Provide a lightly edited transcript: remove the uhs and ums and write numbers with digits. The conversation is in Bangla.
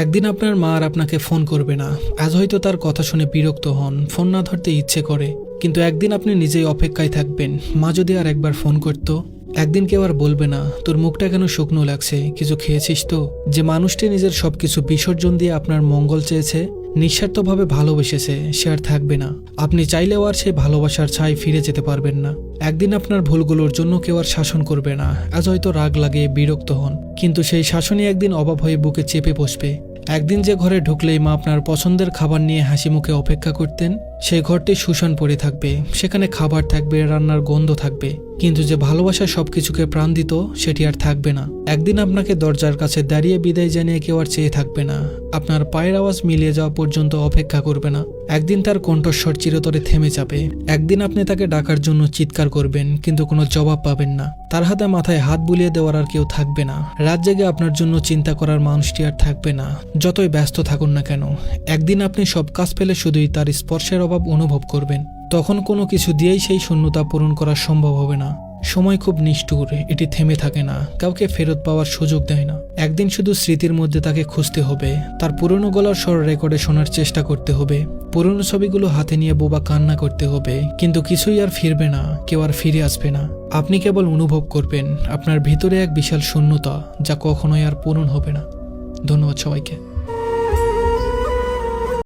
একদিন আপনার মা আর আপনাকে ফোন করবে না। আজ হয়তো তার কথা শুনে বিরক্ত হন, ফোন না ধরতে ইচ্ছে করে, কিন্তু একদিন আপনি নিজেই অপেক্ষায় থাকবেন। মা যদি আর একবার ফোন করতো। একদিন কেউ আর বলবে না, তোর মুখটা কেন শুকনো লাগছে, কিছু খেয়েছিস তো? যে মানুষটি নিজের সবকিছু বিসর্জন দিয়ে আপনার মঙ্গল চেয়েছে, নিঃস্বার্থভাবে ভালোবেসেছে, সে আর থাকবে না। আপনি চাইলেও আর সেই ভালোবাসার ছাই ফিরে যেতে পারবেন না। একদিন আপনার ভুলগুলোর জন্য কেউ আর শাসন করবে না। আজ হয়তো রাগ লাগে, বিরক্ত হন, কিন্তু সেই শাসনই একদিন অভাব হয়ে বুকে চেপে বসবে। একদিন যে ঘরে ঢুকলেই মা আপনার পছন্দের খাবার নিয়ে হাসি মুখে অপেক্ষা করতেন, সেই ঘরটি শুষণ পড়ে থাকবে। সেখানে খাবার থাকবে, রান্নার গন্ধ থাকবে, কিন্তু যে ভালোবাসা সবকিছুকে প্রাণ দিত, সেটি আর থাকবে না। একদিন আপনাকে দরজার কাছে দাঁড়িয়ে বিদায় জানিয়ে কেউ আর চেয়ে থাকবে না। আপনার পায়ের আওয়াজ মিলিয়ে যাওয়া পর্যন্ত অপেক্ষা করবে না। একদিন তার কণ্ঠস্বর চিরতরে থেমে যাবে। একদিন আপনি তাকে ডাকার জন্য চিৎকার করবেন, কিন্তু কোনো জবাব পাবেন না। তার হাতে মাথায় হাত বুলিয়ে দেওয়ার আর কেউ থাকবে না। রাত জেগে আপনার জন্য চিন্তা করার মানুষটি আর থাকবে না, যতই ব্যস্ত থাকুন না কেন। একদিন আপনি সব কাজ ফেলে শুধুই তার স্পর্শের অভাব অনুভব করবেন। তখন কোনো কিছু দিয়েই সেই শূন্যতা পূরণ করা সম্ভব হবে না। সময় খুব নিষ্ঠুর, এটি থেমে থাকে না, কাউকে ফেরত পাওয়ার সুযোগ দেয় না। একদিন শুধু স্মৃতির মধ্যে তাকে খুঁজতে হবে, তার পুরনো গলার স্বর রেকর্ডে শোনার চেষ্টা করতে হবে, পুরনো ছবিগুলো হাতে নিয়ে বোবা কান্না করতে হবে, কিন্তু কিছুই আর ফিরবে না, কেউ আর ফিরে আসবে না। আপনি কেবল অনুভব করবেন আপনার ভিতরে এক বিশাল শূন্যতা, যা কখনোই আর পূরণ হবে না। ধন্যবাদ সবাইকে।